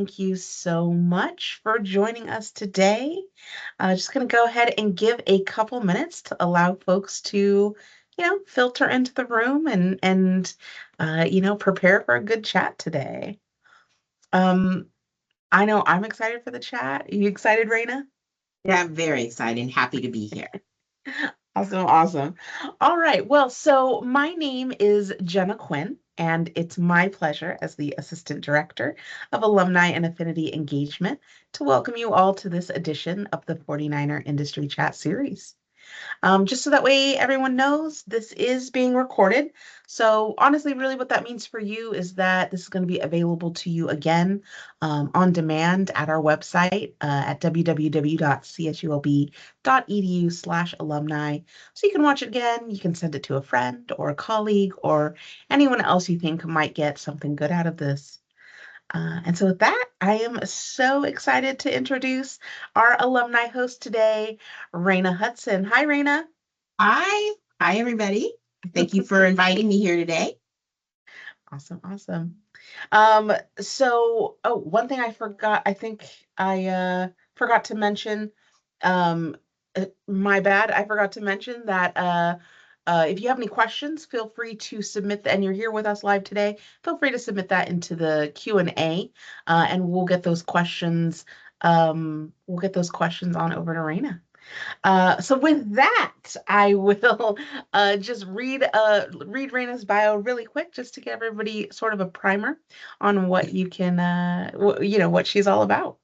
Thank you so much for joining us today. Just going to go ahead and give a couple minutes to allow folks to, filter into the room and prepare for a good chat today. Um, I know I'm excited for the chat. Are you excited, Raina? Yeah, I'm very excited and happy to be here. Awesome, awesome. All right. Well, so my name is Jenna Quinn, and it's my pleasure as the Assistant Director of Alumni and Affinity Engagement to welcome you all to this edition of the 49er Industry Chat Series. Just so that way everyone knows this is being recorded. So honestly, really what that means for you is that this is going to be available to you again on demand at our website at www.csulb.edu/alumni. So you can watch it again, you can send it to a friend or a colleague or anyone else you think might get something good out of this. And so with that, I am so excited to introduce our alumni host today, Reina Hudson. Hi, Reina. Hi. Hi, everybody. Thank you for inviting me here today. Awesome, awesome. So one thing I forgot, I think I forgot to mention, um, my bad, I forgot to mention that if you have any questions, feel free to submit and you're here with us live today, feel free to submit that into the Q&A, and we'll get those questions on over to Raina. So with that, I will just read Raina's bio really quick, just to give everybody sort of a primer on what you can, what she's all about.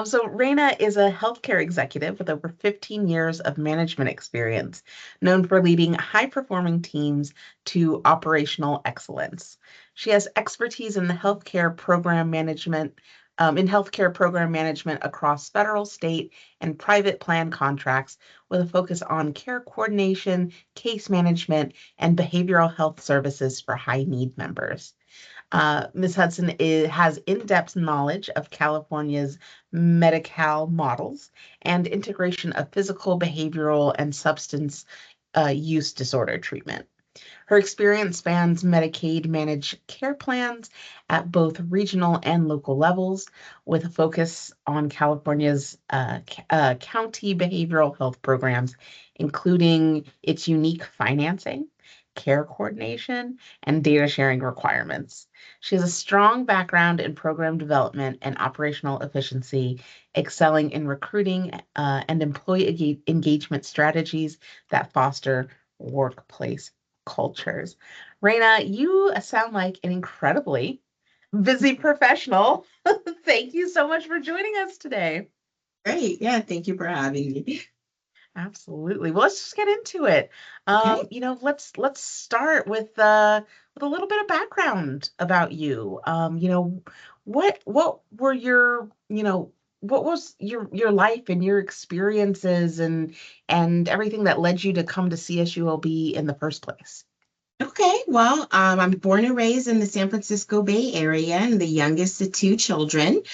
So Reina is a healthcare executive with over 15 years of management experience, known for leading high-performing teams to operational excellence. She has expertise in the healthcare program management across federal, state, and private plan contracts with a focus on care coordination, case management, and behavioral health services for high need members. Ms. Hudson has in-depth knowledge of California's Medi-Cal models and integration of physical, behavioral, and substance use disorder treatment. Her experience spans Medicaid managed care plans at both regional and local levels, with a focus on California's county behavioral health programs, including its unique financing, care coordination, and data sharing requirements. She has a strong background in program development and operational efficiency, excelling in recruiting and employee engagement strategies that foster workplace cultures. Reina, you sound like an incredibly busy professional. Thank you so much for joining us today. Great. Yeah, thank you for having me. Absolutely. Well, let's just get into it. Okay. Let's start with a little bit of background about you. What were what was your life and your experiences and everything that led you to come to CSULB in the first place? Okay. Well, I'm born and raised in the San Francisco Bay Area and the youngest of two children.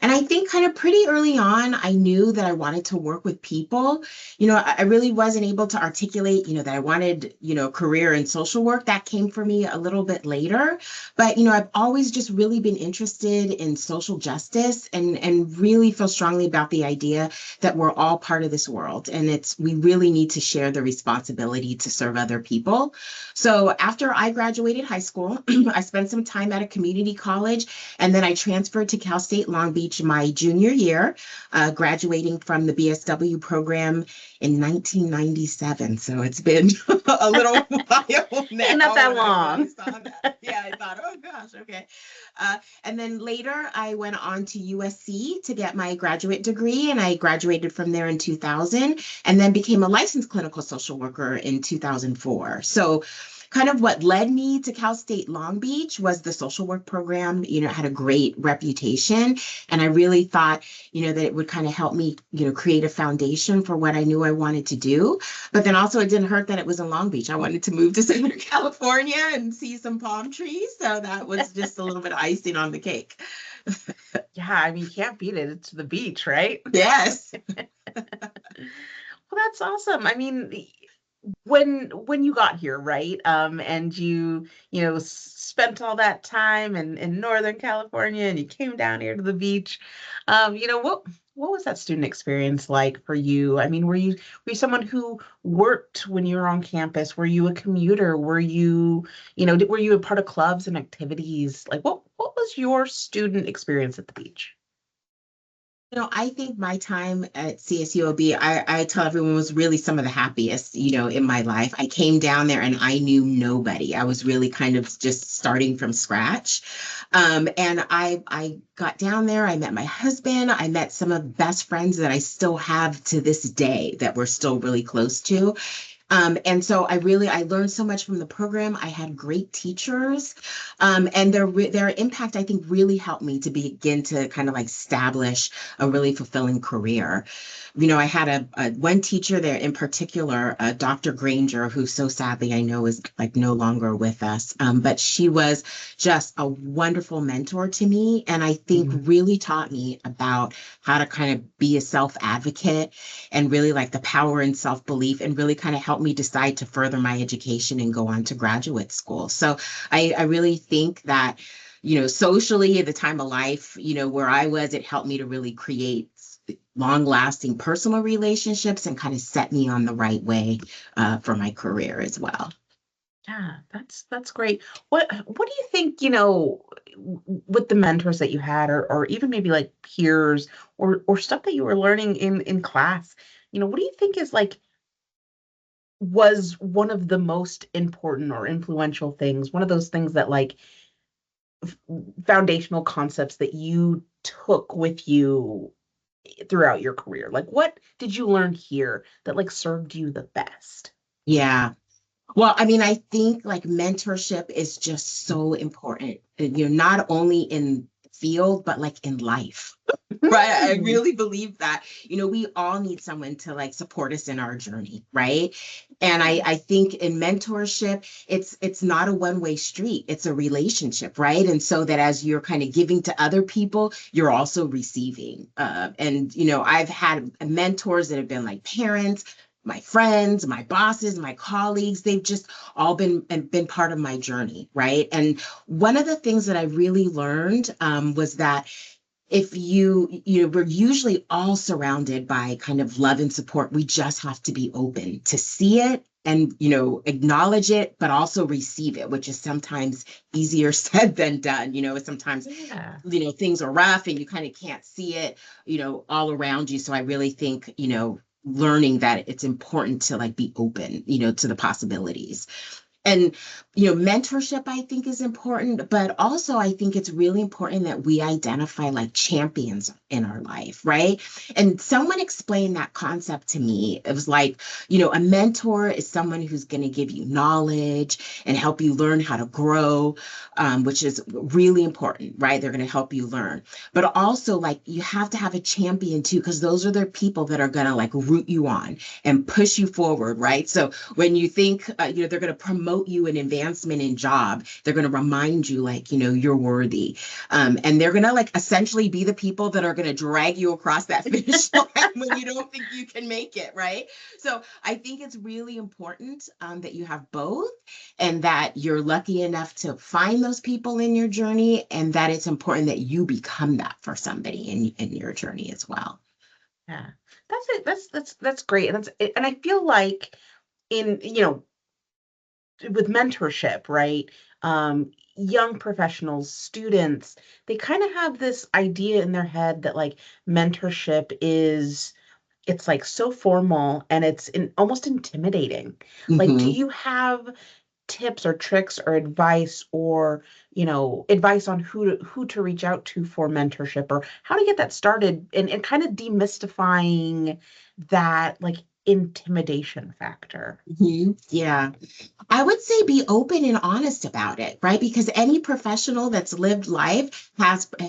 And I think kind of pretty early on, I knew that I wanted to work with people. I really wasn't able to articulate, that I wanted, a career in social work. That came for me a little bit later. But, I've always just really been interested in social justice and really feel strongly about the idea that we're all part of this world. And we really need to share the responsibility to serve other people. So after I graduated high school, I spent some time at a community college and then I transferred to Cal State Long Beach my junior year, graduating from the BSW program in 1997. So it's been a little while Hey, not now that when I finally long. saw that. Yeah, I thought, oh gosh, okay. And then later I went on to USC to get my graduate degree, and I graduated from there in 2000 and then became a licensed clinical social worker in 2004. So kind of what led me to Cal State Long Beach was the social work program. It had a great reputation. And I really thought, that it would kind of help me, create a foundation for what I knew I wanted to do. But then also it didn't hurt that it was in Long Beach. I wanted to move to Southern California and see some palm trees. So that was just a little bit of icing on the cake. Yeah, I mean, you can't beat it. It's the beach, right? Yes. Well, that's awesome. I mean, when you got here, right? And spent all that time in Northern California and you came down here to the beach. What was that student experience like for you? I mean, were you someone who worked when you were on campus? Were you a commuter? Were you a part of clubs and activities? Like what was your student experience at the beach? I think my time at CSUOB, I tell everyone was really some of the happiest, in my life. I came down there and I knew nobody. I was really kind of just starting from scratch. And I got down there, I met my husband, I met some of the best friends that I still have to this day that we're still really close to. And so I learned so much from the program. I had great teachers, and their impact I think really helped me to begin to kind of like establish a really fulfilling career. I had a one teacher there in particular, Dr. Granger, who so sadly I know is like no longer with us. But she was just a wonderful mentor to me, and I think Mhm. really taught me about how to kind of be a self advocate and really like the power and self belief, and really kind of helped me decide to further my education and go on to graduate school. So I really think that, socially at the time of life, where I was, it helped me to really create long lasting personal relationships and kind of set me on the right way for my career as well. Yeah, that's great. What do you think, with the mentors that you had or even maybe like peers or stuff that you were learning in class, what do you think is like was one of the most important or influential things, one of those things that like foundational concepts that you took with you throughout your career? Like what did you learn here that like served you the best? Yeah. Well, I mean, I think like mentorship is just so important, not only in field, but like in life. Right. I Hmm. really believe that, we all need someone to like support us in our journey, right? And I think in mentorship, it's not a one-way street. It's a relationship, right? And so that as you're kind of giving to other people, you're also receiving. And I've had mentors that have been like parents, my friends, my bosses, my colleagues. They've just all been part of my journey, right? And one of the things that I really learned was that if we're usually all surrounded by kind of love and support. We just have to be open to see it and acknowledge it, but also receive it, which is sometimes easier said than done. Sometimes Yeah. things are rough and you kind of can't see it all around you. So I really think learning that it's important to like be open to the possibilities. And mentorship I think is important, but also I think it's really important that we identify like champions in our life, right? And someone explained that concept to me. It was like, a mentor is someone who's going to give you knowledge and help you learn how to grow, which is really important, right? They're going to help you learn. But also like you have to have a champion too, because those are the people that are going to like root you on and push you forward, right? So when you think they're going to promote you in advancement in job, they're going to remind you like you're worthy, and they're going to like essentially be the people that are going to drag you across that finish line when you don't think you can make it, right? So I think it's really important that you have both, and that you're lucky enough to find those people in your journey, and that it's important that you become that for somebody in your journey as well. Yeah. That's it. That's great. And I feel like in, with mentorship, right? Young professionals, students, they kind of have this idea in their head that like mentorship is it's like so formal and almost intimidating. Like, do Hmm. you have tips or tricks or advice or, advice on who to reach out to for mentorship or how to get that started and kind of demystifying that like intimidation factor? Hmm. Yeah. I would say be open and honest about it, right? Because any professional that's lived life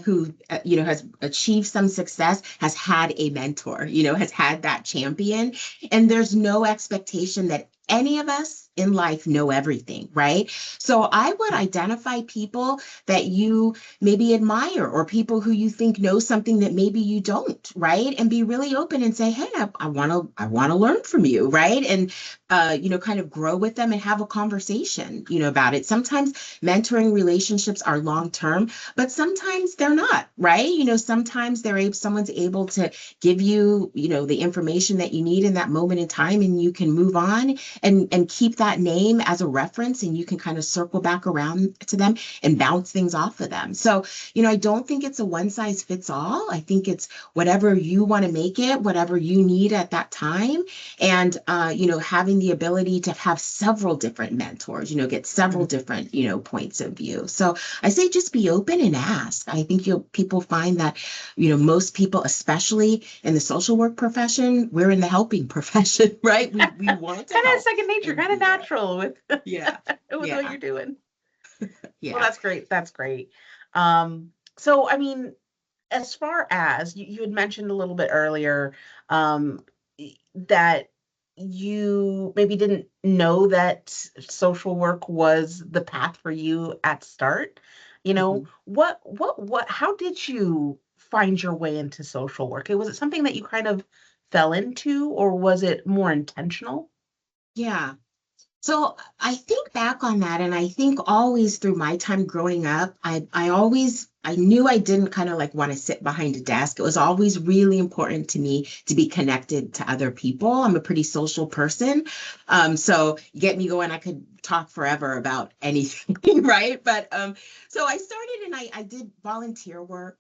who, has achieved some success has had a mentor, has had that champion. And there's no expectation that any of us in life know everything, right? So I would identify people that you maybe admire or people who you think know something that maybe you don't, right? And be really open and say, hey, I want to learn from you, right? And kind of grow with them and have a conversation, about it. Sometimes mentoring relationships are long term, but sometimes they're not, right? Sometimes someone's able to give you, the information that you need in that moment in time, and you can move on and keep that name as a reference, and you can kind of circle back around to them and bounce things off of them. So, I don't think it's a one size fits all. I think it's whatever you want to make it, whatever you need at that time. And, having the ability to have several different mentors, get several Mhm. different, points of view. So I say just be open and ask. I think people find that, most people, especially in the social work profession, we're in the helping profession, right? We want to Kind of help second nature, and kind of do that. natural with Yeah. with what Yeah. you're doing. Well, Yeah. that's great. That's great. So I mean, as far as you had mentioned a little bit earlier, that you maybe didn't know that social work was the path for you at start. Mhm. How did you find your way into social work? Was it something that you kind of fell into, or was it more intentional? Yeah. So I think back on that, and I think always through my time growing up, I knew I didn't kind of like want to sit behind a desk. It was always really important to me to be connected to other people. I'm a pretty social person. So get me going, I could talk forever about anything, right? But so I started and I did volunteer work.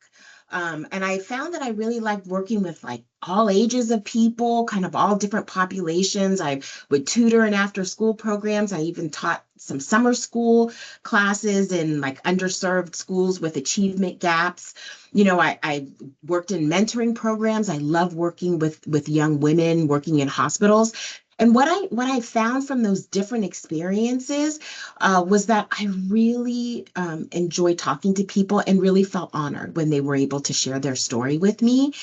And I found that I really liked working with like all ages of people, kind of all different populations. I would tutor in after school programs. I even taught some summer school classes in like underserved schools with achievement gaps. I worked in mentoring programs. I love working with young women, working in hospitals. And what I found from those different experiences was that I really enjoyed talking to people and really felt honored when they were able to share their story with me,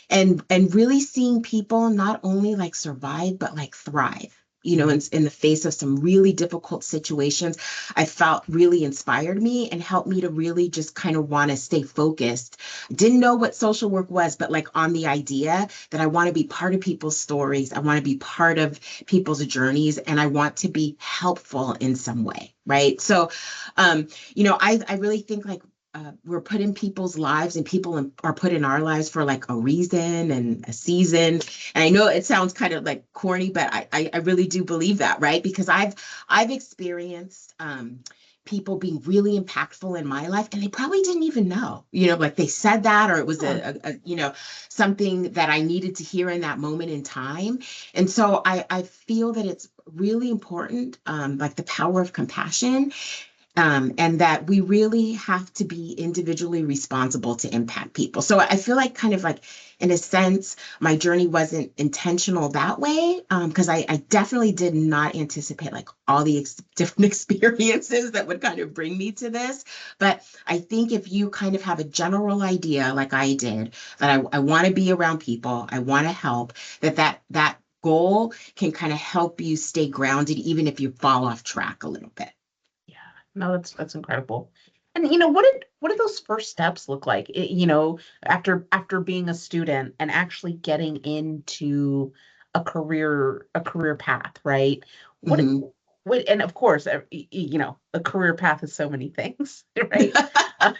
and really seeing people not only like survive but like thrive, in the face of some really difficult situations. I felt really inspired me and helped me to really just kind of want to stay focused. Didn't know what social work was, but like on the idea that I want to be part of people's stories, I want to be part of people's journeys, and I want to be helpful in some way, right? So I really think like we're put in people's lives, and are put in our lives for like a reason and a season. And I know it sounds kind of like corny, but I really do believe that, right? Because I've experienced people being really impactful in my life, and they probably didn't even know, like they said that, or it was Huh. something that I needed to hear in that moment in time. And so I feel that it's really important, like the power of compassion, and that we really have to be individually responsible to impact people. So I feel like kind of like, in a sense, my journey wasn't intentional that way, because I definitely did not anticipate like all the different experiences that would kind of bring me to this. But I think if you kind of have a general idea, like I did, that I want to be around people, I want to help, that goal can kind of help you stay grounded, even if you fall off track a little bit. Yeah, no, that's incredible. And what did those first steps look like? After being a student and actually getting into a career path, right? What Mhm. what and of course, a career path is so many things, right? Uh,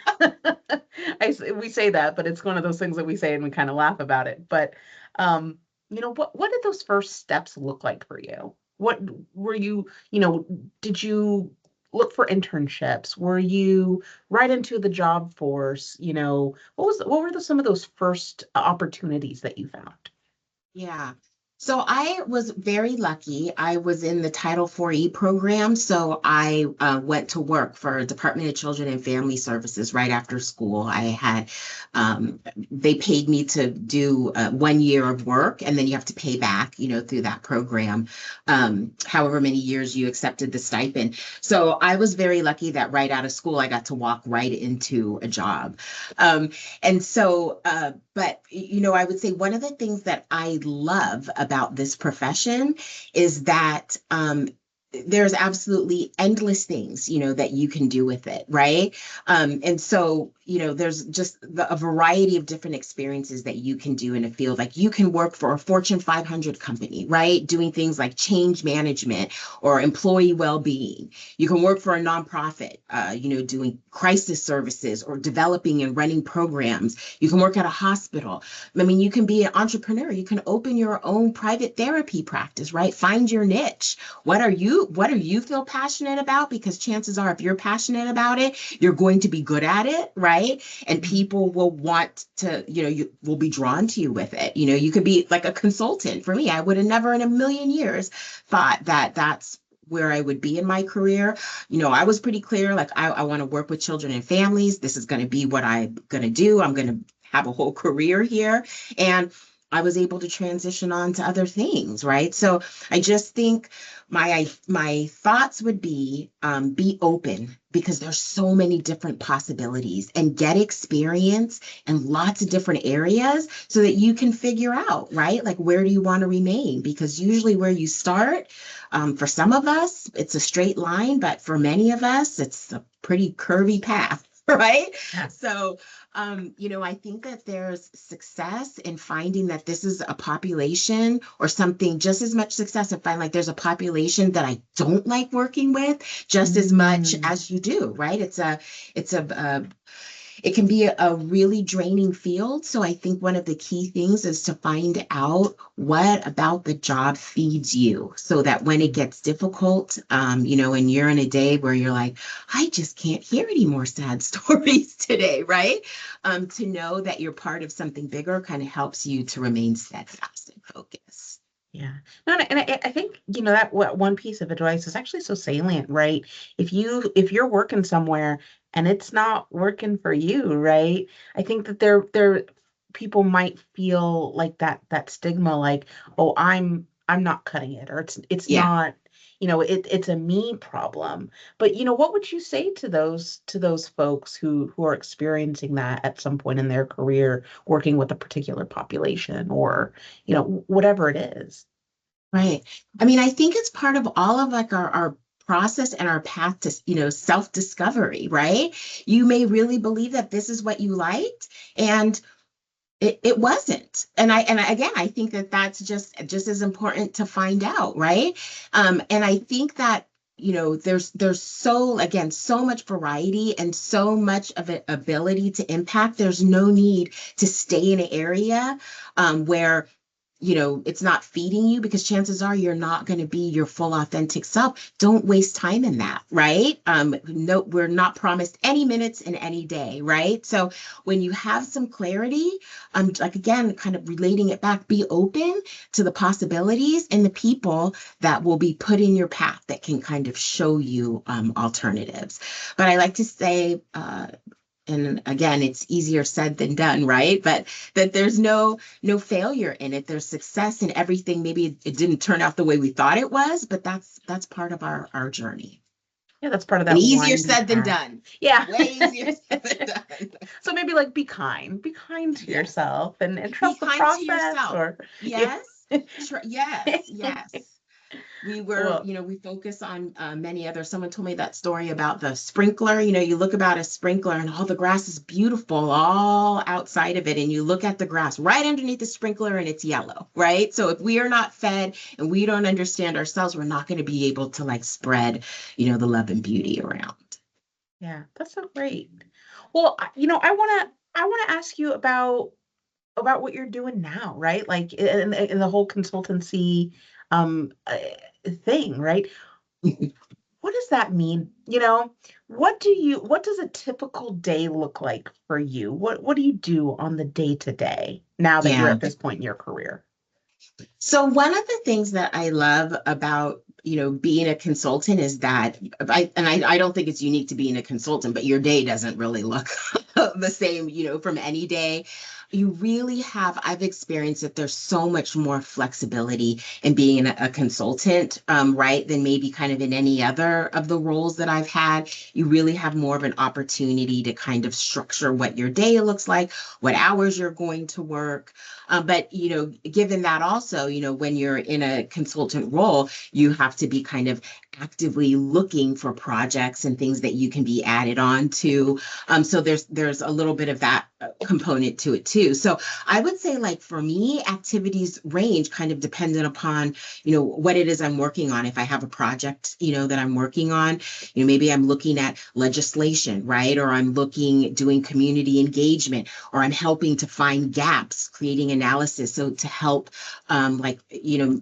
we say that, but it's one of those things that we say and we kind of laugh about it. But what did those first steps look like for you? What were did you look for internships? Were you right into the job force? What were some of those first opportunities that you found? Yeah. So I was very lucky. I was in the Title 4E program. So I went to work for Department of Children and Family Services right after school. They paid me to do 1 year of work, and then you have to pay back, through that program, however many years you accepted the stipend. So I was very lucky that right out of school, I got to walk right into a job. And so, but I would say one of the things that I love about about this profession is that there's absolutely endless things, that you can do with it, right? And so, there's just a variety of different experiences that you can do in a field. Like you can work for a Fortune 500 company, right? Doing things like change management or employee well-being. You can work for a nonprofit, doing crisis services or developing and running programs. You can work at a hospital. I mean, you can be an entrepreneur. You can open your own private therapy practice, right? Find your niche. What do you feel passionate about? Because chances are, if you're passionate about it, you're going to be good at it, right? And people will want to, you will be drawn to you with it. You could be like a consultant. For me, I would have never in a million years thought that that's where I would be in my career. I was pretty clear, like I want to work with children and families. This is going to be what I'm going to do. I'm going to have a whole career here. And I was able to transition on to other things, right? So I just think my thoughts would be open because there's so many different possibilities and get experience in lots of different areas so that you can figure out, right? Like where do you want to remain? Because usually where you start, for some of us, it's a straight line, but for many of us, it's a pretty curvy path. Right. Yeah. So, I think that there's success in finding that this is a population or something, just as much success in finding like there's a population that I don't like working with just as much Mm. as you do. Right. It can be a really draining field. So I think one of the key things is to find out what about the job feeds you so that when it gets difficult, and you're in a day where you're like, I just can't hear any more sad stories today, right? To know that you're part of something bigger kind of helps you to remain steadfast and focused. Yeah. No, and I think, that one piece of advice is actually so salient, right? If you're working somewhere and it's not working for you, right? I think that there people might feel like that stigma, like, oh, I'm not cutting it, or it's Yeah. not, it's a me problem. But what would you say to those folks who are experiencing that at some point in their career, working with a particular population or, whatever it is? Right. I mean, I think it's part of all of like our process and our path to, self-discovery, right? You may really believe that this is what you liked and it wasn't. Again, I think that that's just as important to find out, right? And I think that there's so much variety and so much of an ability to impact. There's no need to stay in an area where it's not feeding you because chances are you're not going to be your full authentic self. Don't waste time in that, right? No, we're not promised any minutes in any day, right? So when you have some clarity, like again, kind of relating it back, be open to the possibilities and the people that will be put in your path that can kind of show you alternatives. But I like to say, and again, it's easier said than done, right? But that there's no failure in it. There's success in everything. Maybe it didn't turn out the way we thought it was, but that's part of our journey. Yeah, that's part of And that easier winding said than path. done. Yeah. Way easier said than done. So maybe like be kind to Yes. yourself and Be trust the kind to process yourself. or yeah. Yes. Yes. Yes. Well, We focus on many others. Someone told me that story about the sprinkler. You look about a sprinkler and all the grass is beautiful all outside of it. And you look at the grass right underneath the sprinkler and it's yellow, right? So if we are not fed and we don't understand ourselves, we're not going to be able to like spread, the love and beauty around. yeah, that's so great. Well, I want to ask you about what you're doing now, right? Like in the whole consultancy thing, right? What does that mean? What does a typical day look like for you? What do you do on the day to day now that you're Yeah. at this point in your career? So one of the things that I love about, being a consultant is that I don't think it's unique to being a consultant, but your day doesn't really look the same, from any day. You really have, I've experienced that there's so much more flexibility in being a consultant, right, than maybe kind of in any other of the roles that I've had. You really have more of an opportunity to kind of structure what your day looks like, what hours you're going to work. But, given that also, when you're in a consultant role, you have to be kind of actively looking for projects and things that you can be added on to. So there's a little bit of that component to it too. So I would say, like, for me, activities range kind of dependent upon, what it is I'm working on. If I have a project, that I'm working on, maybe I'm looking at legislation, right? Or I'm doing community engagement, or I'm helping to find gaps, creating analysis. So to help, like,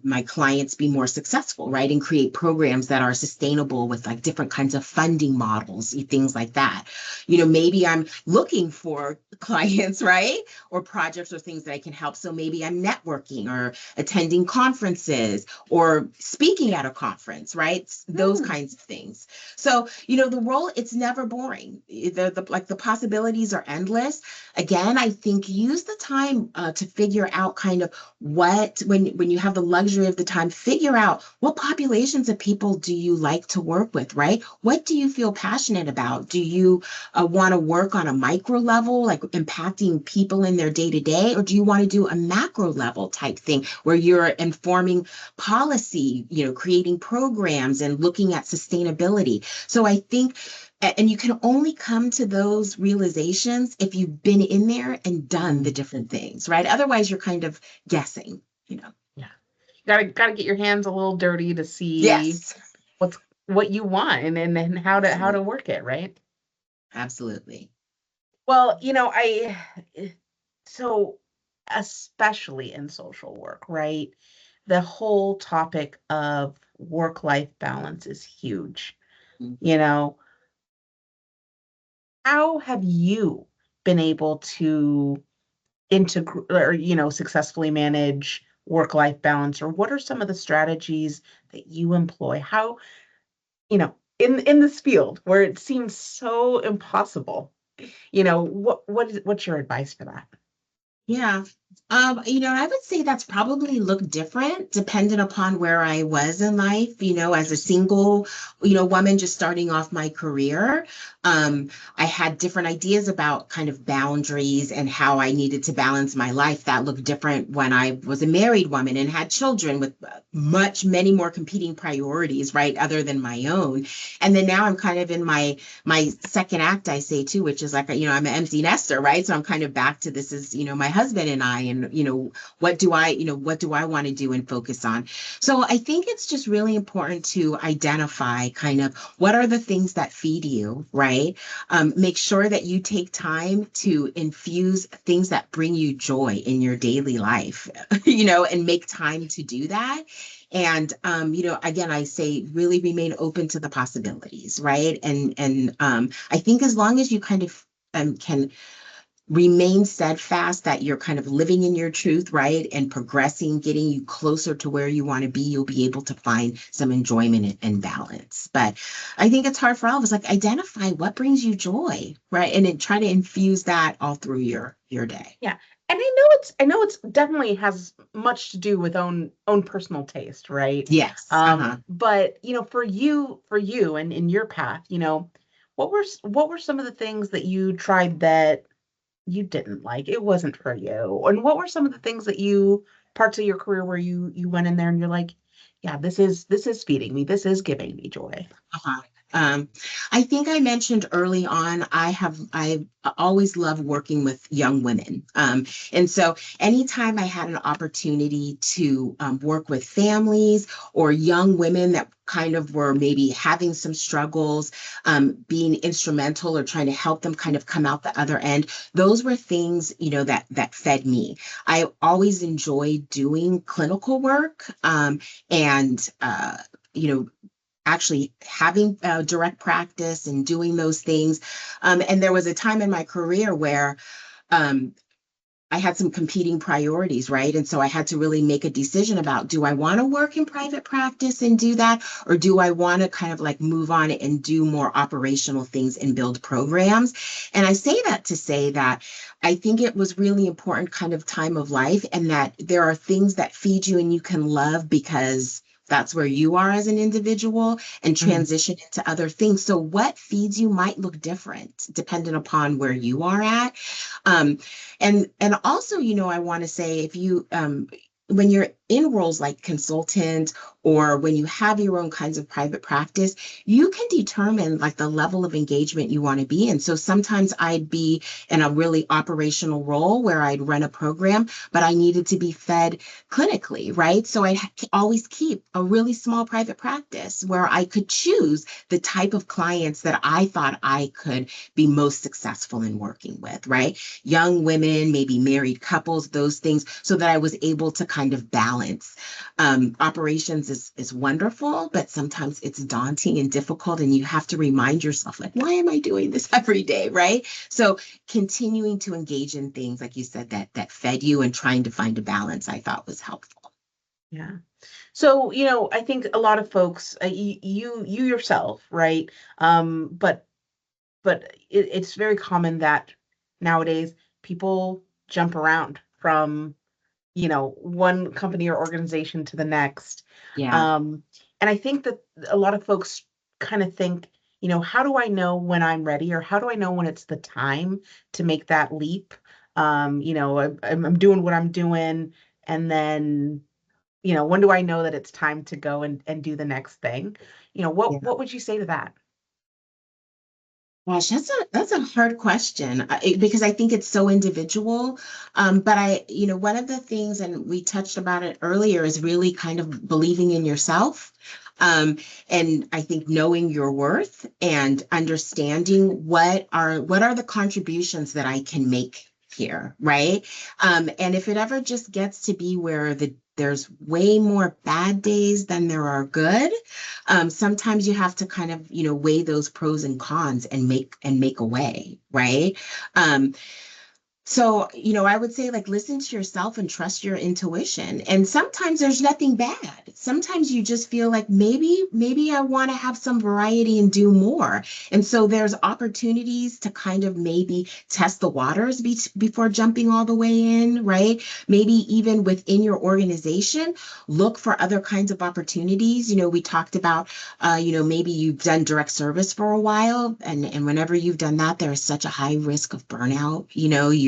my clients be more successful, right? And create programs that are sustainable with like different kinds of funding models, things like that. Maybe I'm looking for clients, right? Or projects or things that I can help. So maybe I'm networking or attending conferences or speaking at a conference, right? Those Hmm. kinds of things. So, the role, it's never boring. The possibilities are endless. Again, I think use the time to figure out kind of when you have the luxury of the time, figure out what populations of people do you like to work with, right? What do you feel passionate about? Do you want to work on a micro level, like impacting people in their day to day, or do you want to do a macro level type thing where you're informing policy, creating programs and looking at sustainability? So I think, and you can only come to those realizations if you've been in there and done the different things, right? Otherwise, you're kind of guessing. Yeah. Gotta get your hands a little dirty to see Yes, what's what you want and how to absolutely. work it, right? Absolutely. Well, so especially in social work, right? The whole topic of work-life balance is huge. You know, how have you been able to integrate or, successfully manage work-life balance, or what are some of the strategies that you employ? How, in this field where it seems so impossible, what's your advice for that? Yeah. I would say that's probably looked different depending upon where I was in life, as a single, woman just starting off my career. I had different ideas about kind of boundaries and how I needed to balance my life that looked different when I was a married woman and had children with many more competing priorities, right, other than my own. And then now I'm kind of in my second act, I say too, which is like, I'm an empty nester, right? So I'm kind of back to this is, my husband and I, and, what do I want to do and focus on? So I think it's just really important to identify kind of what are the things that feed you, right? Make sure that you take time to infuse things that bring you joy in your daily life, and make time to do that. And again, I say really remain open to the possibilities, right? And I think as long as you kind of can remain steadfast that you're kind of living in your truth, right? And progressing, getting you closer to where you want to be, you'll be able to find some enjoyment and balance. But I think it's hard for all of us, like identify what brings you joy, right? And then try to infuse that all through your day. Yeah. And I know it's definitely has much to do with own personal taste, right? Yes. Uh-huh. But for you and in your path, what were some of the things that you tried that you didn't like? It wasn't for you. And what were some of the things that you parts of your career where you went in there and you're like, yeah, this is feeding me. This is giving me joy. Uh-huh. Um, I think I mentioned early on, I always love working with young women. And so anytime I had an opportunity to work with families or young women that kind of were maybe having some struggles, being instrumental or trying to help them kind of come out the other end, those were things, that fed me. I always enjoyed doing clinical work, and you know, actually having direct practice and doing those things. And there was a time in my career where um, I had some competing priorities, right? And so I had to really make a decision about, do I want to work in private practice and do that? Or do I want to kind of like move on and do more operational things and build programs? And I say that to say that I think it was really important kind of time of life, and that there are things that feed you and you can love because that's where you are as an individual, and Mm, transition into other things. So what feeds you might look different depending upon where you are at. Um, and also, I want to say, if you when you're in roles like consultant, or when you have your own kinds of private practice, you can determine like the level of engagement you want to be in. So sometimes I'd be in a really operational role where I'd run a program, but I needed to be fed clinically, right? So I always keep a really small private practice where I could choose the type of clients that I thought I could be most successful in working with, right? Young women, maybe married couples, those things, so that I was able to kind of balance. Operations is wonderful, but sometimes it's daunting and difficult, and you have to remind yourself, like, why am I doing this every day, right? So continuing to engage in things, like you said, that fed you, and trying to find a balance, I thought was helpful. yeah. So, I think a lot of folks, you yourself, right? But it's very common that nowadays people jump around from, one company or organization to the next. Yeah, Um, and I think that a lot of folks kind of think, how do I know when I'm ready, or how do I know when it's the time to make that leap? I'm doing what I'm doing, and then, when do I know that it's time to go and do the next thing? What yeah. would you say to that? Gosh, that's a hard question, because I think it's so individual. But one of the things, and we touched about it earlier, is really kind of believing in yourself. Um, and I think knowing your worth and understanding what are the contributions that I can make here, right? And if it ever just gets to be where there's way more bad days than there are good, sometimes you have to kind of, weigh those pros and cons and make a way, right? Um, so, I would say, like, listen to yourself and trust your intuition. And sometimes there's nothing bad. Sometimes you just feel like, maybe I want to have some variety and do more. And so there's opportunities to kind of maybe test the waters before jumping all the way in, right? Maybe even within your organization, look for other kinds of opportunities. We talked about, maybe you've done direct service for a while, and whenever you've done that, there is such a high risk of burnout.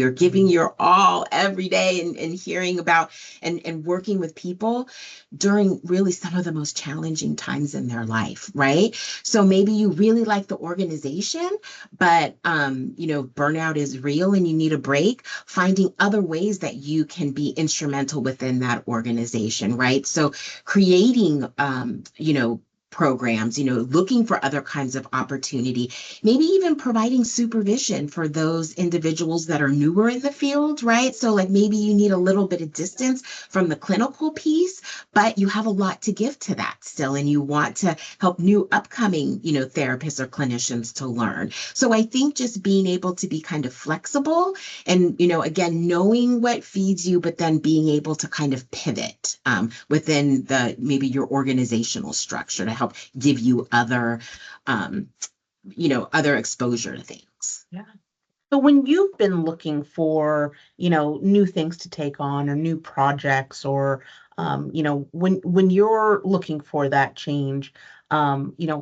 You're giving your all every day, and hearing about and working with people during really some of the most challenging times in their life, right? So maybe you really like the organization, but burnout is real and you need a break. Finding other ways that you can be instrumental within that organization, right? So creating programs, looking for other kinds of opportunity, maybe even providing supervision for those individuals that are newer in the field, right? So, like, maybe you need a little bit of distance from the clinical piece, but you have a lot to give to that still, and you want to help new upcoming, therapists or clinicians to learn. So I think just being able to be kind of flexible, and, again, knowing what feeds you, but then being able to kind of pivot within the maybe your organizational structure to help give you um, other exposure to things. Yeah. So when you've been looking for, new things to take on, or new projects, or when you're looking for that change, where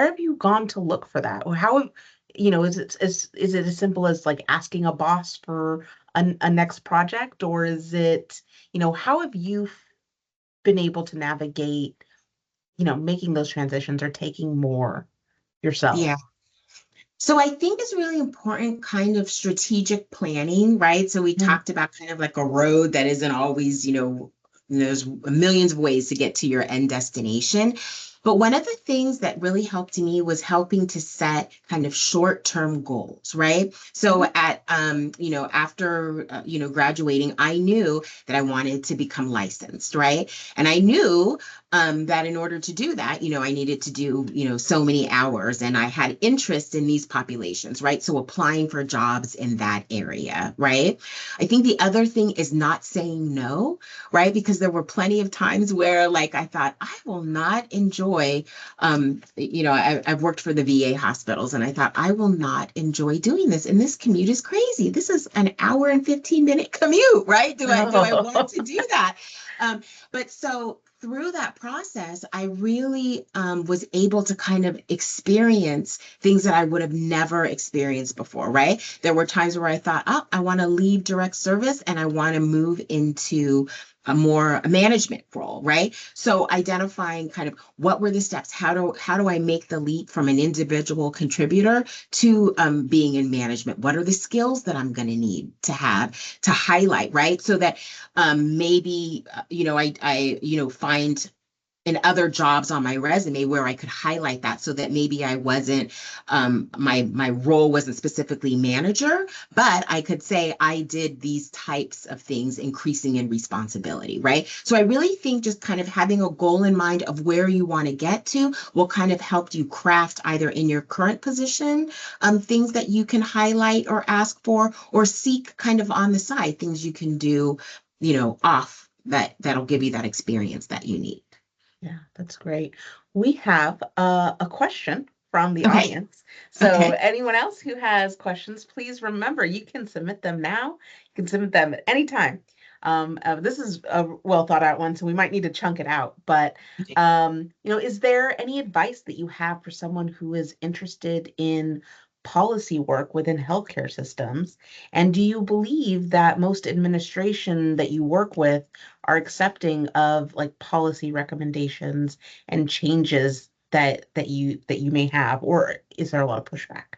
have you gone to look for that? Or how have, is it as simple as like asking a boss for a next project, or is it, how have you been able to navigate, making those transitions or taking more yourself? Yeah. So I think it's really important kind of strategic planning, right? So we Mm, talked about kind of like a road that isn't always, there's millions of ways to get to your end destination. But one of the things that really helped me was helping to set kind of short-term goals, right? So Mhm. at after graduating, I knew that I wanted to become licensed, right? And I knew that in order to do that, I needed to do, so many hours, and I had interest in these populations, right? So applying for jobs in that area, right? I think the other thing is not saying no, right? Because there were plenty of times where, like, I thought, I will not enjoy, I've worked for the VA hospitals, and I thought, I will not enjoy doing this. And this commute is crazy. This is an hour and 15-minute commute, right? Do I want Oh. to do that? But so through that process, I really was able to kind of experience things that I would have never experienced before, right? There were times where I thought, oh, I want to leave direct service and I want to move into a more management role, right? So identifying kind of what were the steps, how do I make the leap from an individual contributor to being in management? What are the skills that I'm going to need to have to highlight, right? So that maybe I find in other jobs on my resume where I could highlight that, so that maybe I wasn't my role wasn't specifically manager, but I could say I did these types of things increasing in responsibility, right? So I really think just kind of having a goal in mind of where you want to get to will kind of help you craft either in your current position things that you can highlight or ask for, or seek kind of on the side things you can do, off that'll give you that experience that you need. Yeah, that's great. We have a question from the Okay. audience. So, Okay. anyone else who has questions, please remember you can submit them now. You can submit them at any time. This is a well thought out one, so we might need to chunk it out. But, Okay. is there any advice that you have for someone who is interested in policy work within healthcare systems? And do you believe that most administration that you work with are accepting of like policy recommendations and changes that you may have, or is there a lot of pushback?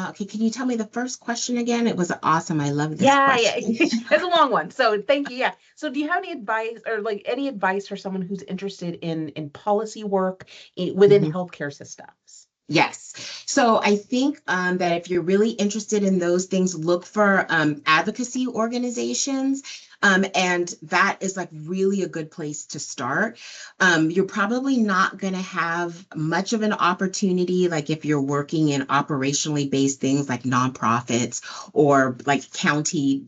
Okay, can you tell me the first question again? It was awesome. I love this Yeah, yeah. question. It's a long one. So thank you. Yeah. So do you have any advice or like any advice for someone who's interested in policy work within Mhm. healthcare systems? Yes. So I think that if you're really interested in those things, look for advocacy organizations. And that is like really a good place to start. You're probably not going to have much of an opportunity, like if you're working in operationally based things like nonprofits or like county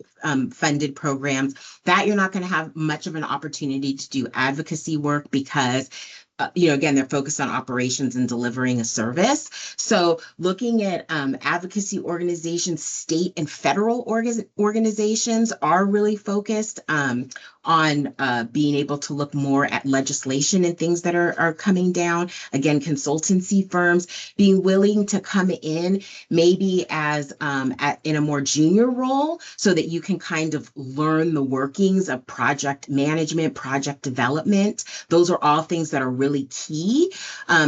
funded programs, that you're not going to have much of an opportunity to do advocacy work because again, they're focused on operations and delivering a service. So, looking at advocacy organizations, state and federal organizations are really focused on being able to look more at legislation and things that are coming down. Again, consultancy firms being willing to come in maybe as in a more junior role so that you can kind of learn the workings of project management, project development. Those are all things that are really key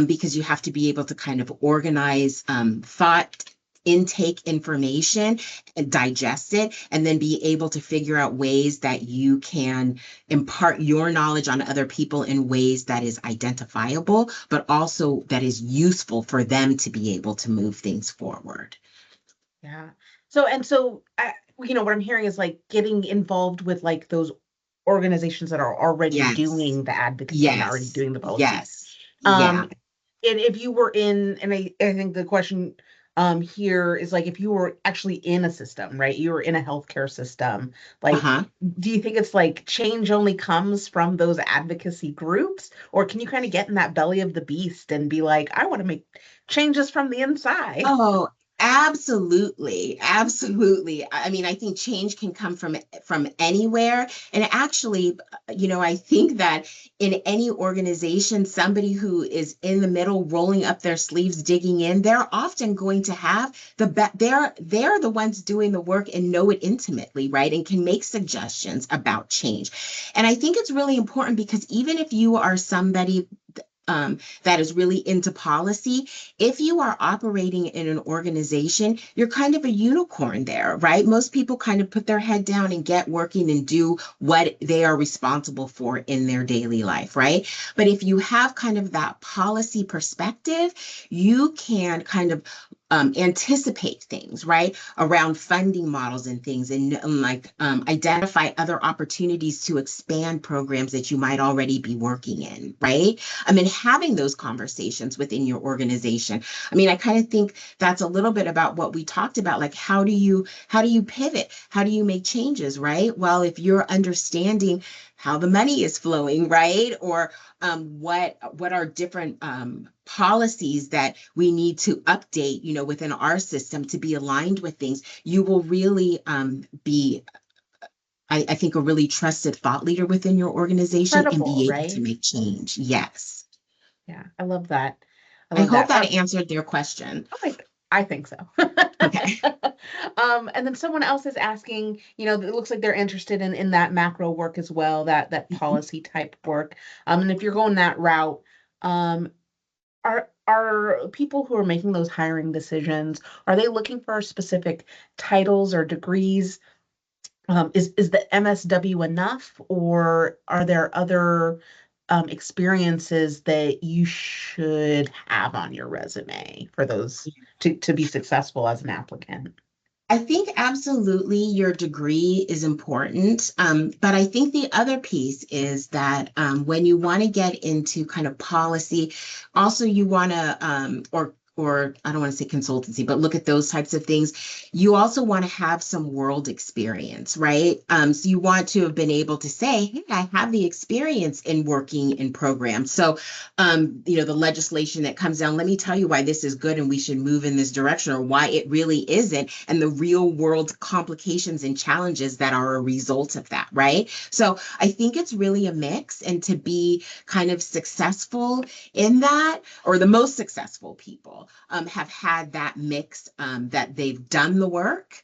because you have to be able to kind of organize thought, intake information and digest it, and then be able to figure out ways that you can impart your knowledge on other people in ways that is identifiable, but also that is useful for them to be able to move things forward. Yeah. So what I'm hearing is like getting involved with like those organizations that are already Yes, doing the advocacy and already yes, doing the policies. yes, Um, yeah. and if you were in, and I think the question here is like if you were actually in a system, right? You were in a healthcare system, like Uh-huh. do you think it's like change only comes from those advocacy groups, or can you kind of get in that belly of the beast and be like, I want to make changes from the inside? Oh, absolutely. Absolutely. I mean, I think change can come from anywhere. And actually, I think that in any organization, somebody who is in the middle, rolling up their sleeves, digging in, they're often going to have they're the ones doing the work and know it intimately, right? And can make suggestions about change. And I think it's really important because even if you are somebody that is really into policy. If you are operating in an organization, you're kind of a unicorn there, right? Most people kind of put their head down and get working and do what they are responsible for in their daily life, right? But if you have kind of that policy perspective, you can kind of anticipate things, right, around funding models and things, and identify other opportunities to expand programs that you might already be working in, right? I mean, having those conversations within your organization. I mean, I kind of think that's a little bit about what we talked about, like how do you pivot? How do you make changes, right? Well, if you're understanding how the money is flowing, right? Or what are different policies that we need to update, within our system to be aligned with things, you will really be, I think, a really trusted thought leader within your organization and Incredible, be able to right? make change. Yes. Yeah, I love that. I I love hope that. that answered their question. I think so. Okay. And then someone else is asking, it looks like they're interested in that macro work as well, that policy type work. And if you're going that route, um, are people who are making those hiring decisions, are they looking for specific titles or degrees? Is the MSW enough, or are there other experiences that you should have on your resume for those to be successful as an applicant? I think absolutely your degree is important. But I think the other piece is that when you want to get into kind of policy, also you want to, or I don't want to say consultancy, but look at those types of things. You also want to have some world experience, right? So you want to have been able to say, hey, I have the experience in working in programs. So, the legislation that comes down, let me tell you why this is good and we should move in this direction, or why it really isn't, and the real world complications and challenges that are a result of that, right? So I think it's really a mix, and to be kind of successful in that, or the most successful people have had that mix, that they've done the work,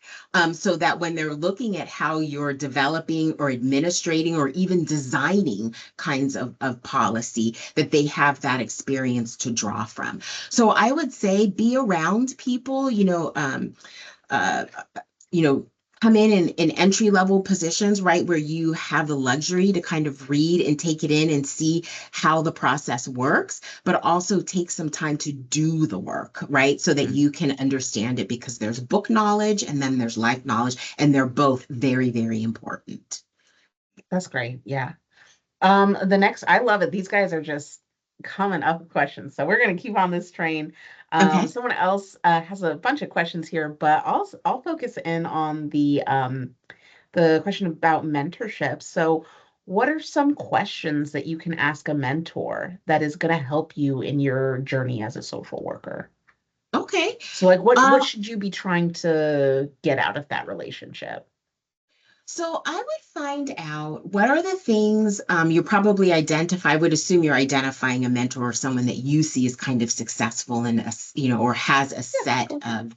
so that when they're looking at how you're developing or administrating or even designing kinds of policy, that they have that experience to draw from. So I would say be around people, uh, you know, come in entry level positions, right, where you have the luxury to kind of read and take it in and see how the process works, but also take some time to do the work, right, so that Mhm. you can understand it, because there's book knowledge and then there's life knowledge, and they're both very, very important. That's great. Yeah. The next, I love it. These guys are just coming up with questions. So we're going to keep on this train. Okay. Someone else has a bunch of questions here, but I'll focus in on the question about mentorship. So, what are some questions that you can ask a mentor that is going to help you in your journey as a social worker? Okay. So, like, what Um, should you be trying to get out of that relationship? So I would find out what are the things, you probably identify. I would assume you're identifying a mentor or someone that you see as kind of successful and or has a Yeah, set go for it. of,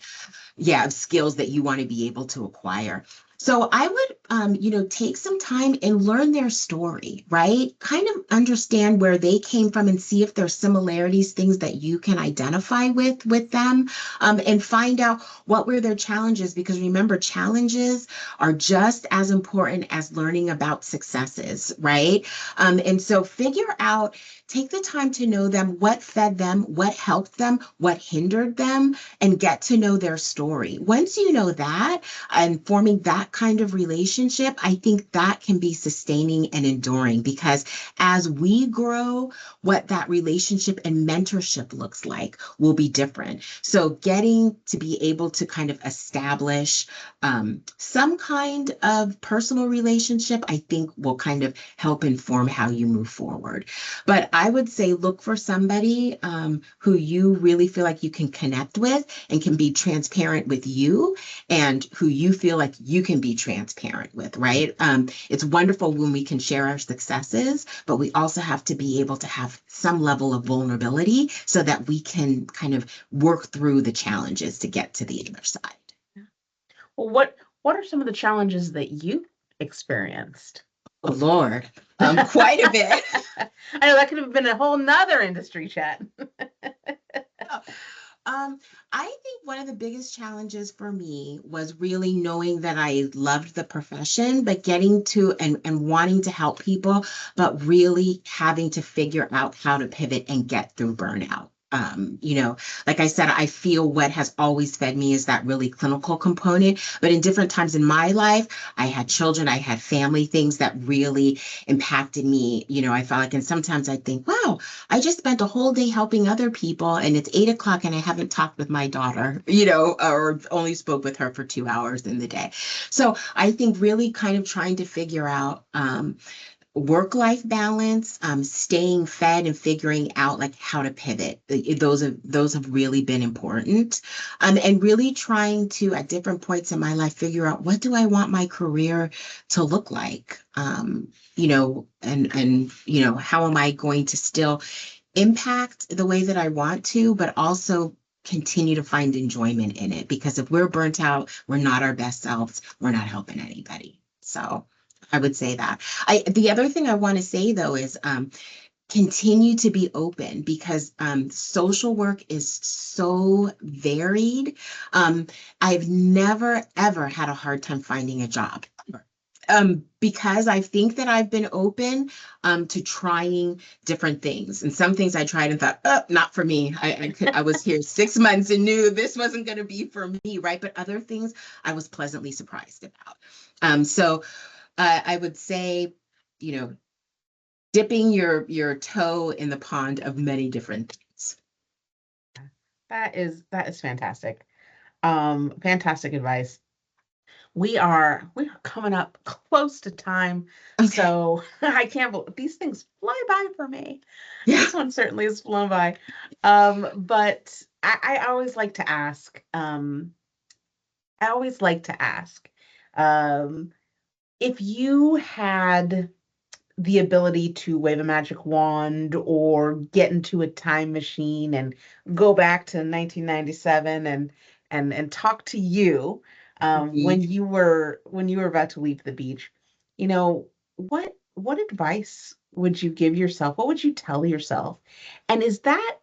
yeah, of skills that you want to be able to acquire. So I would, take some time and learn their story, right? Kind of understand where they came from and see if there's similarities, things that you can identify with them, and find out what were their challenges. Because remember, challenges are just as important as learning about successes, right? And so figure out, take the time to know them, what fed them, what helped them, what hindered them, and get to know their story. Once you know that, and forming that kind of relationship, I think that can be sustaining and enduring, because as we grow, what that relationship and mentorship looks like will be different. So getting to be able to kind of establish some kind of personal relationship, I think will kind of help inform how you move forward. But I would say look for somebody who you really feel like you can connect with and can be transparent with you, and who you feel like you can be transparent with, right? It's wonderful when we can share our successes, but we also have to be able to have some level of vulnerability so that we can kind of work through the challenges to get to the other side. Well, what are some of the challenges that you experienced? Oh, Lord, quite a bit. I know that could have been a whole nother industry chat. Um, I think one of the biggest challenges for me was really knowing that I loved the profession, but getting to and wanting to help people, but really having to figure out how to pivot and get through burnout. Like I said, I feel what has always fed me is that really clinical component. But in different times in my life, I had children, I had family things that really impacted me. I felt like, and sometimes I think, wow, I just spent a whole day helping other people, and it's 8 o'clock, and I haven't talked with my daughter, or only spoke with her for 2 hours in the day. So I think really kind of trying to figure out work-life balance, staying fed, and figuring out like how to pivot. Those have really been important, and really trying to at different points in my life figure out what do I want my career to look like. And how am I going to still impact the way that I want to, but also continue to find enjoyment in it. Because if we're burnt out, we're not our best selves, we're not helping anybody. So I would say that. The other thing I want to say though is continue to be open because social work is so varied. I've never ever had a hard time finding a job. Because I think that I've been open to trying different things. And some things I tried and thought, oh, not for me. I was here 6 months and knew this wasn't going to be for me, right? But other things I was pleasantly surprised about. So I would say, you know, dipping your toe in the pond of many different things. That is fantastic. Fantastic advice. We are coming up close to time, Okay. so I can't believe these things fly by for me. Yeah. This one certainly has flown by. But I always like to ask, I always like to ask, um, if you had the ability to wave a magic wand or get into a time machine and go back to 1997 and talk to you Mhm. when you were about to leave the beach, what advice would you give yourself? What would you tell yourself? And is that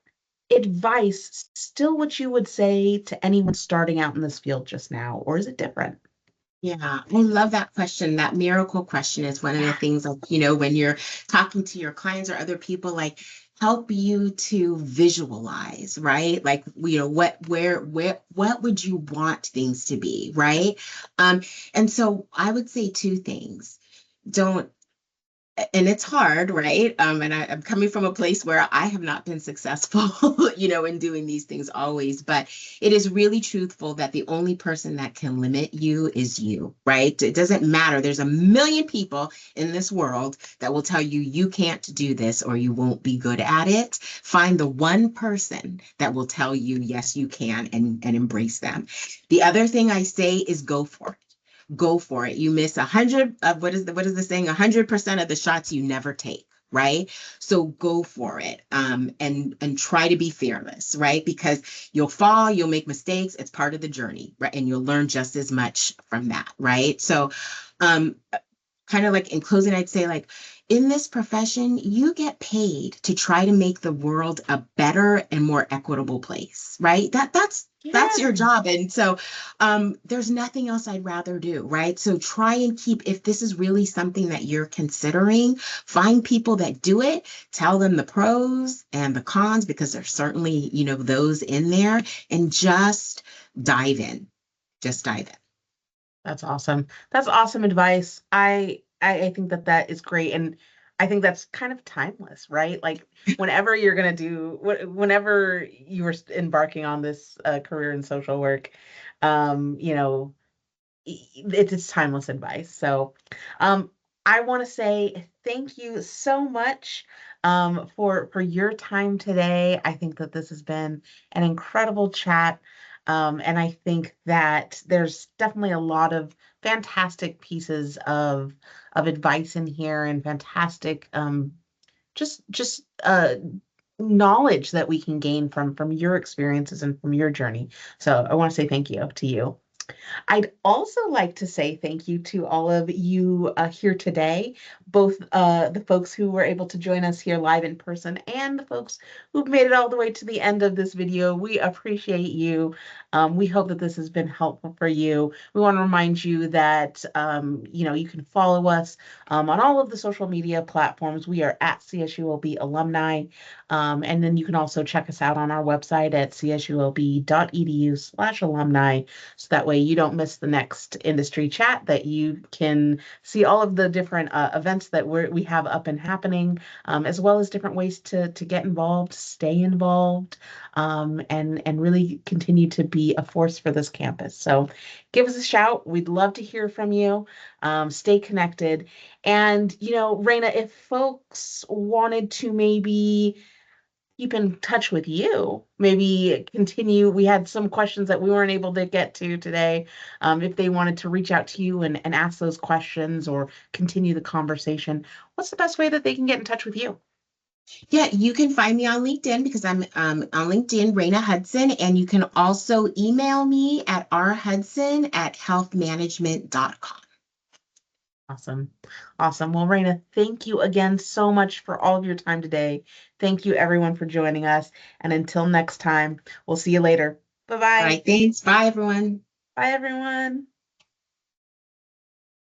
advice still what you would say to anyone starting out in this field just now, or is it different? Yeah, I love that question. That miracle question is one of the Yeah. things, like, when you're talking to your clients or other people, like help you to visualize, right? Like, what would you want things to be, right? Um, and so I would say two things. Don't and it's hard, right? And I'm coming from a place where I have not been successful, in doing these things always, but it is really truthful that the only person that can limit you is you, right? It doesn't matter. There's a million people in this world that will tell you you can't do this or you won't be good at it. Find the one person that will tell you, yes, you can, and embrace them. The other thing I say is go for it. Go for it. You miss 100 of what is the saying? 100% of the shots you never take, right? So go for it, and try to be fearless, right? Because you'll fall, you'll make mistakes. It's part of the journey, right? And you'll learn just as much from that, right? So, um, kind of like in closing, I'd say, like, in this profession, you get paid to try to make the world a better and more equitable place, right? That's your Yes. job. And so there's nothing else I'd rather do, right? So try and keep, if this is really something that you're considering, find people that do it, tell them the pros and the cons, because there's certainly, those in there, and just dive in. Just dive in. That's awesome. That's awesome advice. I think that is great, and I think that's kind of timeless, right? Like whenever you're gonna do, whenever you were embarking on this career in social work, you know, it's timeless advice. So, um, I want to say thank you so much for your time today. I think that this has been an incredible chat. And I think that there's definitely a lot of fantastic pieces of advice in here and fantastic just knowledge that we can gain from your experiences and from your journey. So I want to say thank you to you. I'd also like to say thank you to all of you here today. both the folks who were able to join us here live in person and the folks who've made it all the way to the end of this video. We appreciate you. We hope that this has been helpful for you. We want to remind you that you can follow us on all of the social media platforms. We are at CSULB alumni. And then you can also check us out on our website at csulb.edu/alumni. So that way you don't miss the next industry chat, that you can see all of the different events that we have up and happening, as well as different ways to get involved, stay involved, and really continue to be a force for this campus. So give us a shout. We'd love to hear from you. Stay connected. And, Raina, if folks wanted to maybe keep in touch with you, maybe continue. We had some questions that we weren't able to get to today. If they wanted to reach out to you and ask those questions or continue the conversation, what's the best way that they can get in touch with you? Yeah, you can find me on LinkedIn because I'm on LinkedIn, Reina Hudson, and you can also email me at rhudson@healthmanagement.com. Awesome. Awesome. Well, Raina, thank you again so much for all of your time today. Thank you, everyone, for joining us. And until next time, we'll see you later. All Bye-bye. right, thanks. Bye, everyone. Bye, everyone.